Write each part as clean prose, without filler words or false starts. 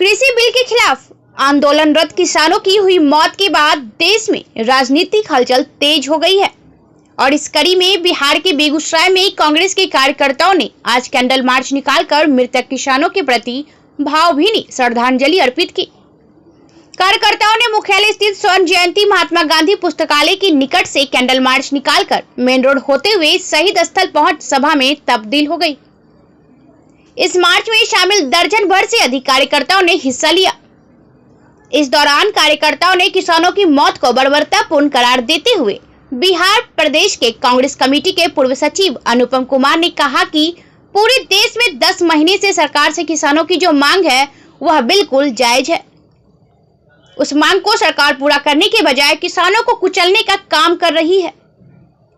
कृषि बिल के खिलाफ आंदोलनरत किसानों की हुई मौत के बाद देश में राजनीतिक हलचल तेज हो गई है और इस कड़ी में बिहार के बेगूसराय में कांग्रेस के कार्यकर्ताओं ने आज कैंडल मार्च निकालकर मृतक किसानों के प्रति भावभीनी श्रद्धांजलि अर्पित की। कार्यकर्ताओं ने मुख्यालय स्थित स्वर्ण जयंती महात्मा गांधी पुस्तकालय के निकट से कैंडल मार्च निकालकर मेन रोड होते हुए शहीद स्थल पहुंच सभा में तब्दील हो गई। इस मार्च में शामिल दर्जन भर से अधिक कार्यकर्ताओं ने हिस्सा लिया। इस दौरान कार्यकर्ताओं ने किसानों की मौत को बर्बरतापूर्ण करार देते हुए बिहार प्रदेश के कांग्रेस कमेटी के पूर्व सचिव अनुपम कुमार ने कहा कि पूरे देश में 10 महीने से सरकार से किसानों की जो मांग है वह बिल्कुल जायज है। उस मांग को सरकार पूरा करने के बजाय किसानों को कुचलने का काम कर रही है।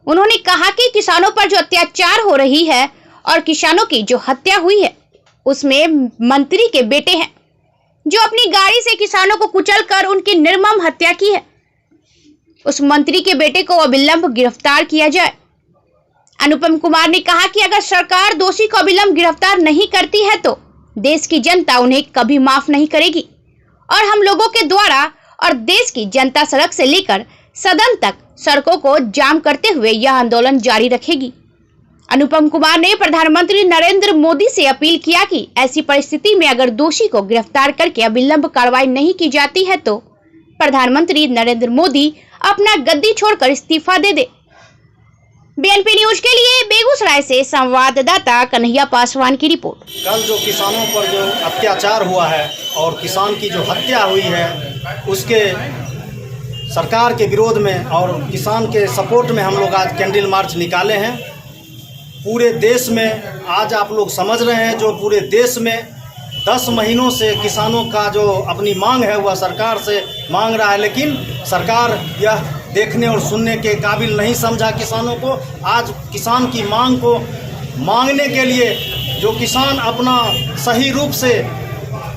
उन्होंने कहा कि किसानों पर जो अत्याचार हो रही है और किसानों की जो हत्या हुई है उसमें मंत्री के बेटे हैं जो अपनी गाड़ी से किसानों को कुचलकर उनकी निर्मम हत्या की है। उस मंत्री के बेटे को अविलंब गिरफ्तार किया जाए। अनुपम कुमार ने कहा कि अगर सरकार दोषी को अविलंब गिरफ्तार नहीं करती है तो देश की जनता उन्हें कभी माफ नहीं करेगी और हम लोगों के द्वारा और देश की जनता सड़क से लेकर सदन तक सड़कों को जाम करते हुए यह आंदोलन जारी रखेगी। अनुपम कुमार ने प्रधानमंत्री नरेंद्र मोदी से अपील किया कि ऐसी परिस्थिति में अगर दोषी को गिरफ्तार करके अविलंब कार्रवाई नहीं की जाती है तो प्रधानमंत्री नरेंद्र मोदी अपना गद्दी छोड़कर इस्तीफा दे दे। बीएनपी न्यूज के लिए बेगूसराय से संवाददाता कन्हैया पासवान की रिपोर्ट। कल जो किसानों पर जो अत्याचार हुआ है और किसान की जो हत्या हुई है उसके सरकार के विरोध में और किसान के सपोर्ट में हम लोग आज कैंडल मार्च निकाले हैं। पूरे देश में आज आप लोग समझ रहे हैं जो पूरे देश में 10 महीनों से किसानों का जो अपनी मांग है वह सरकार से मांग रहा है, लेकिन सरकार यह देखने और सुनने के काबिल नहीं समझा किसानों को। आज किसान की मांग को मांगने के लिए जो किसान अपना सही रूप से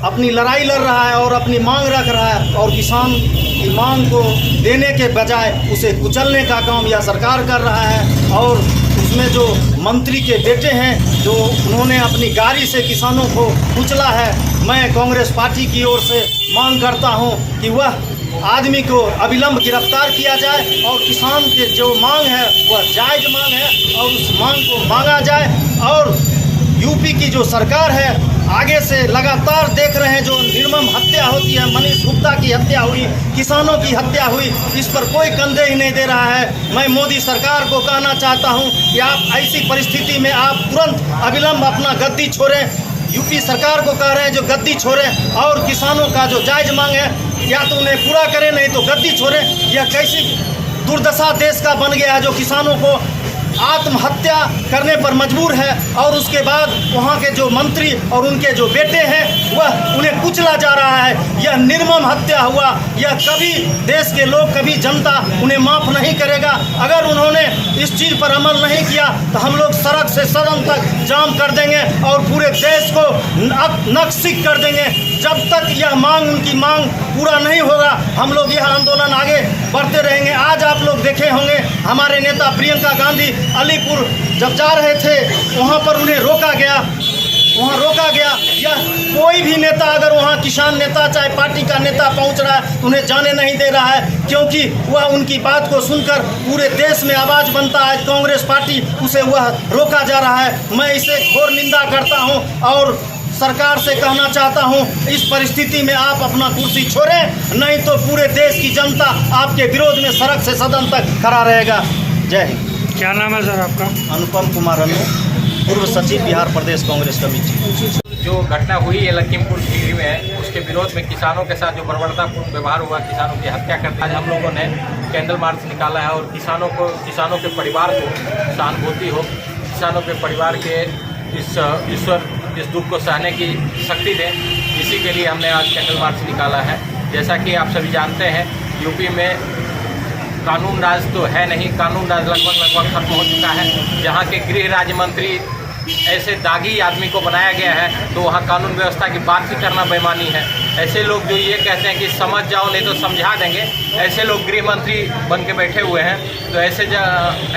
अपनी लड़ाई लड़ रहा है और अपनी मांग रख रहा है और किसान की मांग को देने के बजाय उसे कुचलने का काम यह सरकार कर रहा है। और उसमें जो मंत्री के बेटे हैं जो उन्होंने अपनी गाड़ी से किसानों को कुचला है, मैं कांग्रेस पार्टी की ओर से मांग करता हूं कि वह आदमी को अविलंब गिरफ्तार किया जाए और किसान के जो मांग है वह जायज मांग है और उस मांग को मांगा जाए। और यूपी की जो सरकार है आगे से लगातार देख रहे हैं जो निर्मम हत्या होती है, मनीष गुप्ता की हत्या हुई, किसानों की हत्या हुई, इस पर कोई कंधे ही नहीं दे रहा है। मैं मोदी सरकार को कहना चाहता हूं कि आप ऐसी परिस्थिति में आप तुरंत अविलंब अपना गद्दी छोड़ें। यूपी सरकार को कह रहे हैं जो गद्दी छोड़ें और किसानों का जो जायज मांग है या तो उन्हें पूरा करें नहीं तो गद्दी छोड़ें। यह कैसी दुर्दशा देश का बन गया है जो किसानों को आत्महत्या करने पर मजबूर है और उसके बाद वहाँ के जो मंत्री और उनके जो बेटे हैं वह उन्हें कुचला जा रहा है। यह निर्मम हत्या हुआ, यह कभी देश के लोग कभी जनता उन्हें माफ़ नहीं करेगा। अगर उन्होंने इस चीज़ पर अमल नहीं किया तो हम लोग सड़क से सदन तक जाम कर देंगे और पूरे देश को नक्सिक कर देंगे। जब तक यह मांग उनकी मांग पूरा नहीं होगा हम लोग यह आंदोलन आगे बढ़ते रहेंगे। आज आप लोग देखे होंगे हमारे नेता प्रियंका गांधी अलीपुर जब जा रहे थे वहाँ पर उन्हें रोका गया। यह कोई भी नेता अगर वहाँ किसान नेता चाहे पार्टी का नेता पहुँच रहा है तो उन्हें जाने नहीं दे रहा है, क्योंकि वह उनकी बात को सुनकर पूरे देश में आवाज़ बनता है। कांग्रेस पार्टी उसे वह रोका जा रहा है। मैं इसे घोर निंदा करता हूँ और सरकार से कहना चाहता हूं इस परिस्थिति में आप अपना कुर्सी छोड़ें, नहीं तो पूरे देश की जनता आपके विरोध में सड़क से सदन तक खड़ा रहेगा। जय हिंद। क्या नाम है सर आपका? अनुपम कुमार, पूर्व सचिव बिहार प्रदेश कांग्रेस कमेटी। जो घटना हुई है लखीमपुर खीरी में उसके विरोध में किसानों के साथ जो बर्बरतापूर्ण व्यवहार हुआ, किसानों की हत्या करते आज हम लोगों ने कैंडल मार्च निकाला है और किसानों के परिवार को सहानुभूति हो, किसानों के परिवार के ईश्वर इस दुख को सहने की शक्ति दें, इसी के लिए हमने आज कैंडल मार्च निकाला है। जैसा कि आप सभी जानते हैं यूपी में कानून राज तो है नहीं, कानून राज लगभग खत्म हो चुका है। जहाँ के गृह राज्य मंत्री ऐसे दागी आदमी को बनाया गया है तो वहाँ कानून व्यवस्था की बात ही करना बेईमानी है। ऐसे लोग जो ये कहते हैं कि समझ जाओ नहीं तो समझा देंगे, ऐसे लोग गृह मंत्री बन के बैठे हुए हैं। तो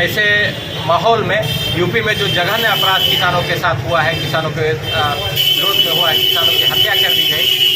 ऐसे माहौल में यूपी में जो जघन्य अपराध किसानों के साथ हुआ है, किसानों के विरोध में हुआ है, किसानों की हत्या कर दी गई,